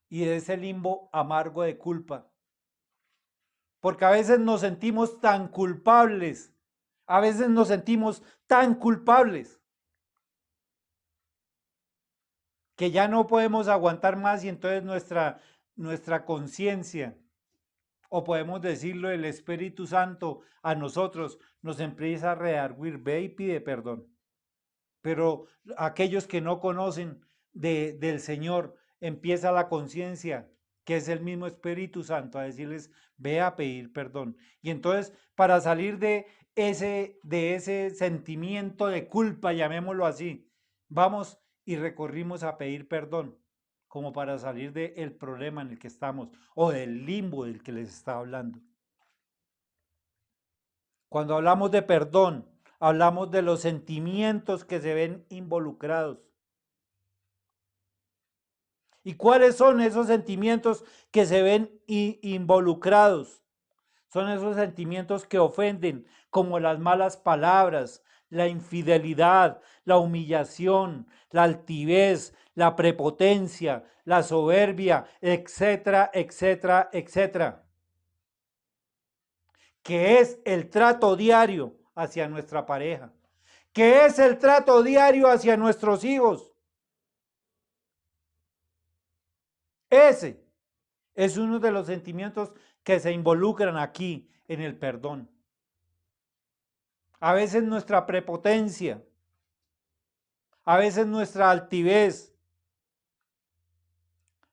y de ese limbo amargo de culpa. Porque a veces nos sentimos tan culpables, a veces nos sentimos tan culpables que ya no podemos aguantar más y entonces nuestra conciencia, o podemos decirlo, el Espíritu Santo a nosotros nos empieza a redarguir, ve y pide perdón. Pero aquellos que no conocen del Señor, empieza la conciencia, que es el mismo Espíritu Santo, a decirles, ve a pedir perdón. Y entonces, para salir de ese sentimiento de culpa, llamémoslo así, vamos y recorrimos a pedir perdón, como para salir del problema en el que estamos o del limbo del que les estaba hablando. Cuando hablamos de perdón, hablamos de los sentimientos que se ven involucrados. ¿Y cuáles son esos sentimientos que se ven involucrados? Son esos sentimientos que ofenden, como las malas palabras, la infidelidad, la humillación, la altivez, la prepotencia, la soberbia, etcétera, etcétera, etcétera. Que es el trato diario hacia nuestra pareja, que es el trato diario hacia nuestros hijos. Ese es uno de los sentimientos que se involucran aquí en el perdón. A veces nuestra prepotencia, a veces nuestra altivez,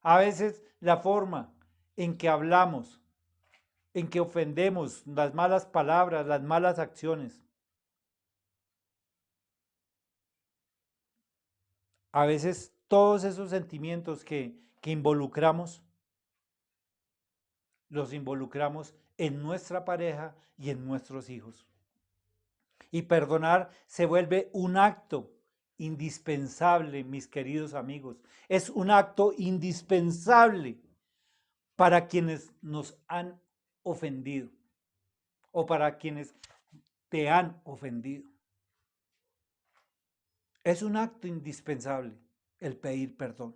a veces la forma en que hablamos, en que ofendemos, las malas palabras, las malas acciones. A veces todos esos sentimientos que involucramos, los involucramos en nuestra pareja y en nuestros hijos. Y perdonar se vuelve un acto indispensable, mis queridos amigos. Es un acto indispensable para quienes nos han ofendido o para quienes te han ofendido. Es un acto indispensable el pedir perdón.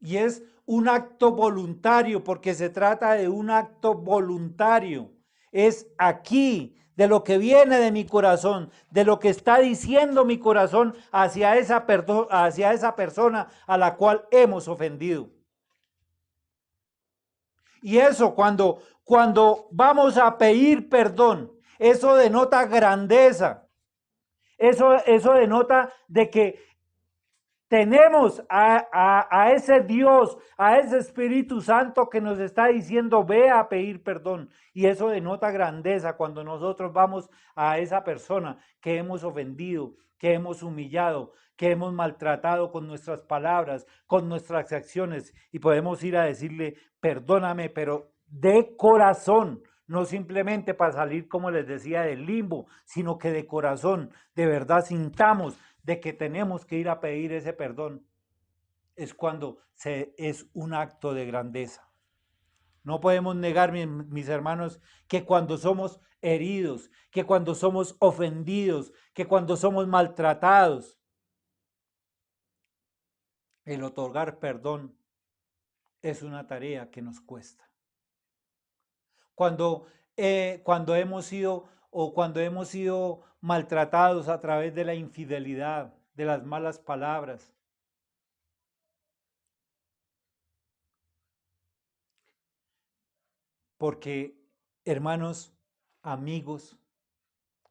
Y es un acto voluntario porque se trata de un acto voluntario. Es aquí, de lo que viene de mi corazón, de lo que está diciendo mi corazón hacia esa persona a la cual hemos ofendido. Y eso, cuando vamos a pedir perdón, eso denota grandeza. Eso denota de que tenemos a ese Dios, a ese Espíritu Santo que nos está diciendo, ve a pedir perdón. Y eso denota grandeza cuando nosotros vamos a esa persona que hemos ofendido, que hemos humillado, que hemos maltratado con nuestras palabras, con nuestras acciones. Y podemos ir a decirle, perdóname, pero de corazón. No simplemente para salir, como les decía, del limbo, sino que de corazón, de verdad sintamos de que tenemos que ir a pedir ese perdón, es cuando es un acto de grandeza. No podemos negar, mis hermanos, que cuando somos heridos, que cuando somos ofendidos, que cuando somos maltratados, el otorgar perdón es una tarea que nos cuesta. Cuando hemos sido cuando hemos sido maltratados a través de la infidelidad, de las malas palabras, porque, hermanos, amigos,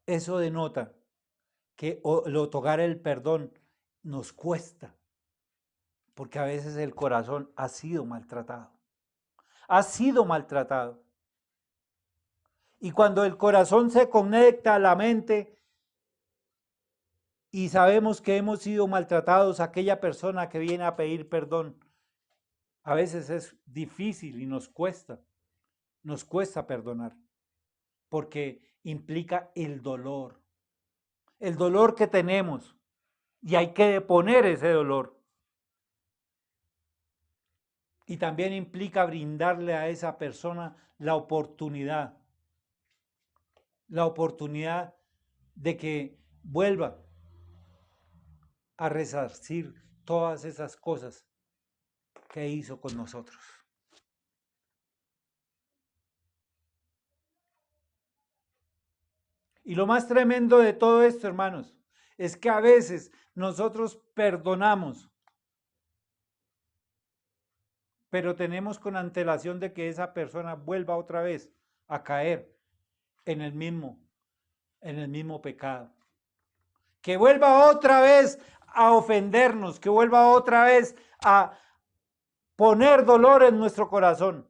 eso denota que el otorgar el perdón nos cuesta. Porque a veces el corazón ha sido maltratado. Ha sido maltratado. Y cuando el corazón se conecta a la mente y sabemos que hemos sido maltratados, aquella persona que viene a pedir perdón, a veces es difícil y nos cuesta perdonar, porque implica el dolor que tenemos, y hay que deponer ese dolor. Y también implica brindarle a esa persona la oportunidad de que vuelva a resarcir todas esas cosas que hizo con nosotros. Y lo más tremendo de todo esto, hermanos, es que a veces nosotros perdonamos, pero tenemos con antelación de que esa persona vuelva otra vez a caer en el mismo pecado. Que vuelva otra vez a ofendernos, que vuelva otra vez a poner dolor en nuestro corazón,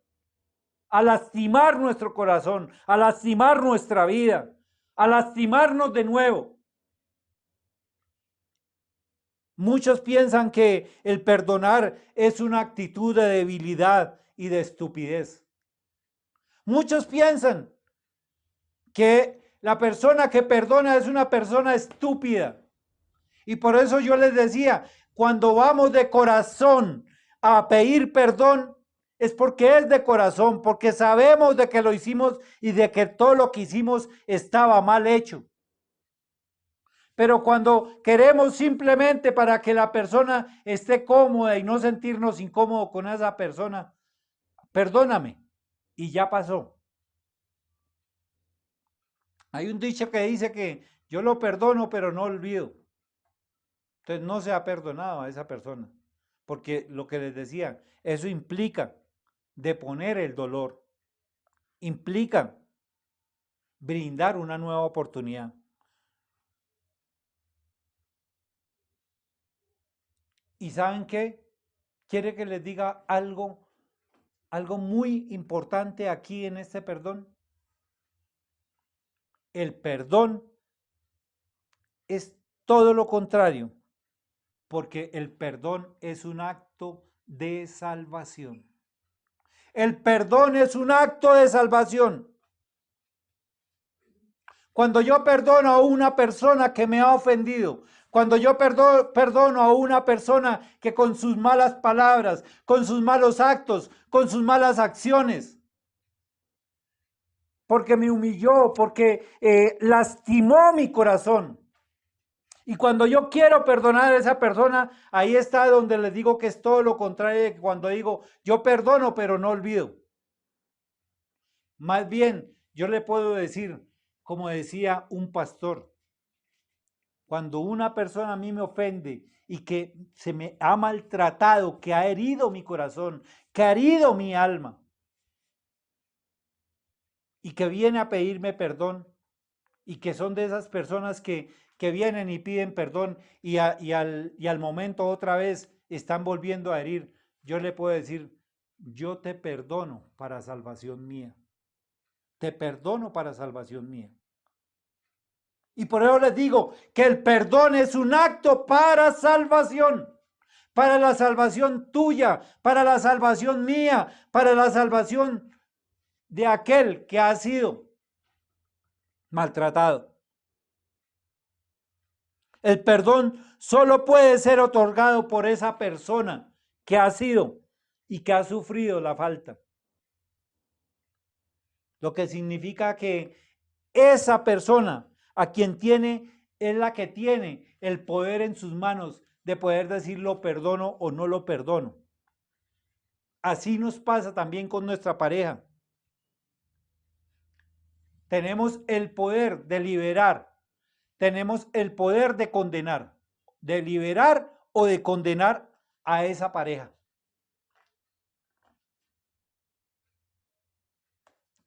a lastimar nuestro corazón, a lastimar nuestra vida, a lastimarnos de nuevo. Muchos piensan que el perdonar es una actitud de debilidad y de estupidez. Muchos piensan que la persona que perdona es una persona estúpida. Y por eso yo les decía, cuando vamos de corazón a pedir perdón, es porque es de corazón, porque sabemos de que lo hicimos y de que todo lo que hicimos estaba mal hecho. Pero cuando queremos simplemente para que la persona esté cómoda y no sentirnos incómodos con esa persona, perdóname, y ya pasó. Hay un dicho que dice que yo lo perdono, pero no olvido. Entonces no se ha perdonado a esa persona, porque lo que les decía, eso implica deponer el dolor, implica brindar una nueva oportunidad. ¿Y saben qué? Quiere que les diga algo muy importante aquí en este perdón. El perdón es todo lo contrario, porque el perdón es un acto de salvación. El perdón es un acto de salvación. Cuando yo perdono a una persona que me ha ofendido, cuando yo perdono a una persona que con sus malas palabras, con sus malos actos, con sus malas acciones, porque me humilló, porque lastimó mi corazón. Y cuando yo quiero perdonar a esa persona, ahí está donde les digo que es todo lo contrario de cuando digo, yo perdono, pero no olvido. Más bien, yo le puedo decir, como decía un pastor, cuando una persona a mí me ofende y que se me ha maltratado, que ha herido mi corazón, que ha herido mi alma, y que viene a pedirme perdón, y que son de esas personas que vienen y piden perdón y al momento otra vez están volviendo a herir, yo le puedo decir, yo te perdono para salvación mía. Te perdono para salvación mía. Y por eso les digo que el perdón es un acto para salvación. Para la salvación tuya, para la salvación mía, para la salvación de aquel que ha sido maltratado. El perdón solo puede ser otorgado por esa persona que ha sido y que ha sufrido la falta. Lo que significa que esa persona a quien tiene es la que tiene el poder en sus manos de poder decir lo perdono o no lo perdono. Así nos pasa también con nuestra pareja. Tenemos el poder de liberar, tenemos el poder de condenar, de liberar o de condenar a esa pareja.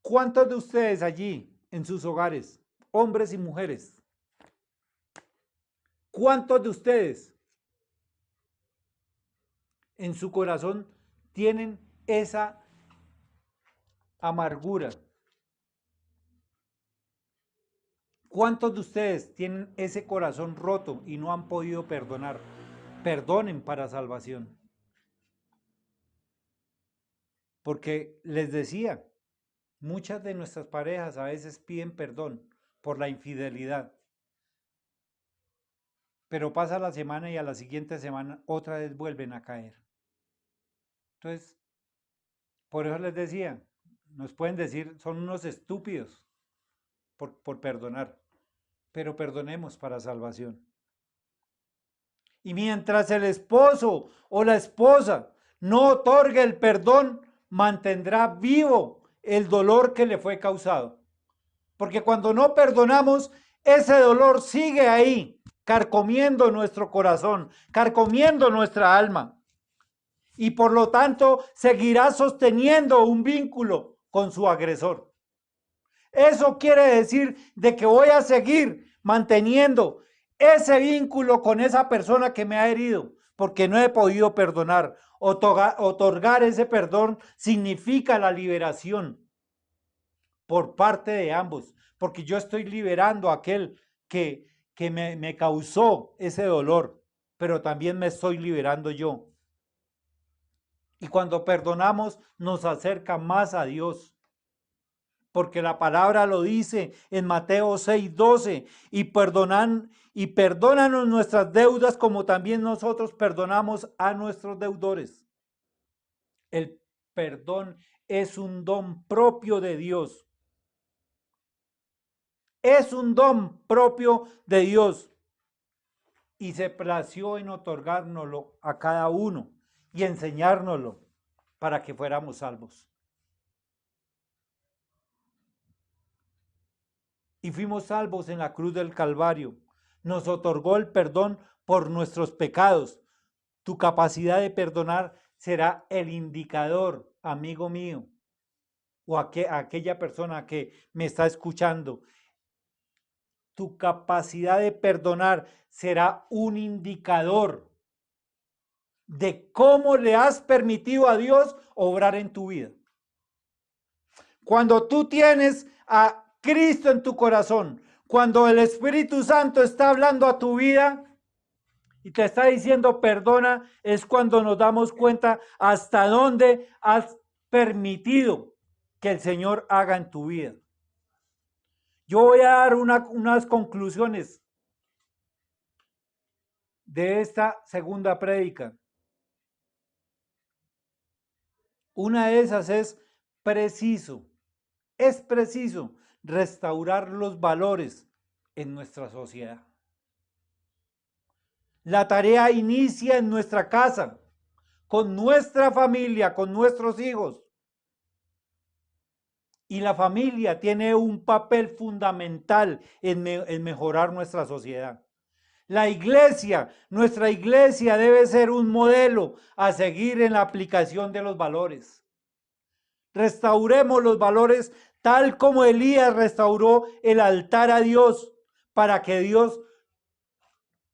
¿Cuántos de ustedes allí en sus hogares, hombres y mujeres, cuántos de ustedes en su corazón tienen esa amargura? ¿Cuántos de ustedes tienen ese corazón roto y no han podido perdonar? Perdonen para salvación. Porque les decía, muchas de nuestras parejas a veces piden perdón por la infidelidad. Pero pasa la semana y a la siguiente semana otra vez vuelven a caer. Entonces, por eso les decía, nos pueden decir, son unos estúpidos por perdonar, pero perdonemos para salvación. Y mientras el esposo o la esposa no otorgue el perdón, mantendrá vivo el dolor que le fue causado. Porque cuando no perdonamos, ese dolor sigue ahí, carcomiendo nuestro corazón, carcomiendo nuestra alma. Y por lo tanto, seguirá sosteniendo un vínculo con su agresor. Eso quiere decir de que voy a seguir manteniendo ese vínculo con esa persona que me ha herido, porque no he podido perdonar. Otorgar ese perdón significa la liberación por parte de ambos, porque yo estoy liberando a aquel que me causó ese dolor, pero también me estoy liberando yo. Y cuando perdonamos, nos acerca más a Dios. Porque la palabra lo dice en Mateo 6:12, y perdónanos nuestras deudas como también nosotros perdonamos a nuestros deudores. El perdón es un don propio de Dios. Es un don propio de Dios. Y se plació en otorgárnoslo a cada uno y enseñárnoslo para que fuéramos salvos. Y fuimos salvos en la cruz del Calvario. Nos otorgó el perdón por nuestros pecados. Tu capacidad de perdonar será el indicador, amigo mío, o aquella persona que me está escuchando. Tu capacidad de perdonar será un indicador de cómo le has permitido a Dios obrar en tu vida. Cuando tú tienes a Cristo en tu corazón, cuando el Espíritu Santo está hablando a tu vida y te está diciendo perdona, es cuando nos damos cuenta hasta dónde has permitido que el Señor haga en tu vida. Yo voy a dar unas conclusiones de esta segunda prédica. Una de esas es preciso restaurar los valores en nuestra sociedad. La tarea inicia en nuestra casa, con nuestra familia, con nuestros hijos. Y la familia tiene un papel fundamental en mejorar nuestra sociedad. La iglesia, nuestra iglesia debe ser un modelo a seguir en la aplicación de los valores. Restauremos los valores tal como Elías restauró el altar a Dios, para que Dios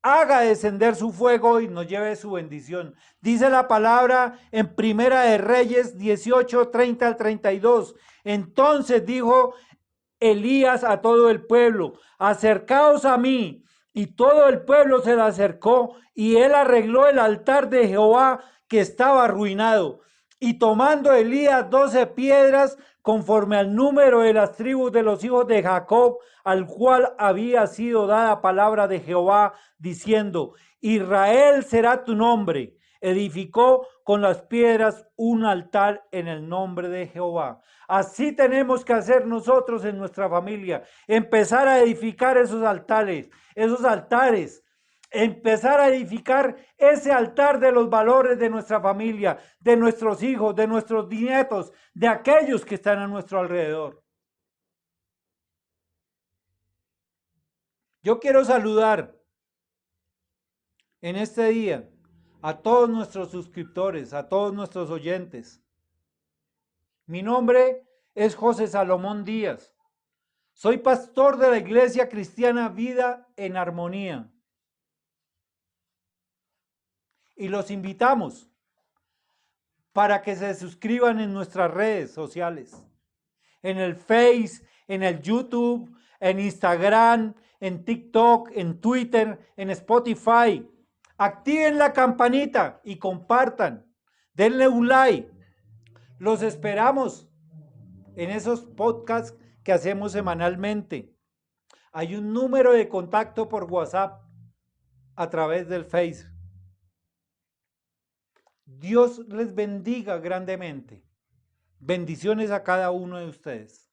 haga descender su fuego y nos lleve su bendición. Dice la palabra en Primera de Reyes 18, 30 al 32. Entonces dijo Elías a todo el pueblo: acercaos a mí. Y todo el pueblo se le acercó, y él arregló el altar de Jehová que estaba arruinado. Y tomando Elías 12 piedras, conforme al número de las tribus de los hijos de Jacob, al cual había sido dada palabra de Jehová, diciendo: Israel será tu nombre. Edificó con las piedras un altar en el nombre de Jehová. Así tenemos que hacer nosotros en nuestra familia, empezar a edificar esos altares, empezar a edificar ese altar de los valores de nuestra familia, de nuestros hijos, de nuestros nietos, de aquellos que están a nuestro alrededor. Yo quiero saludar en este día a todos nuestros suscriptores, a todos nuestros oyentes. Mi nombre es José Salomón Díaz. Soy pastor de la Iglesia Cristiana Vida en Armonía. Y los invitamos para que se suscriban en nuestras redes sociales, en el Face, en el YouTube, en Instagram, en TikTok, en Twitter, en Spotify. Activen la campanita y compartan. Denle un like. Los esperamos en esos podcasts que hacemos semanalmente. Hay un número de contacto por WhatsApp a través del Face. Dios les bendiga grandemente. Bendiciones a cada uno de ustedes.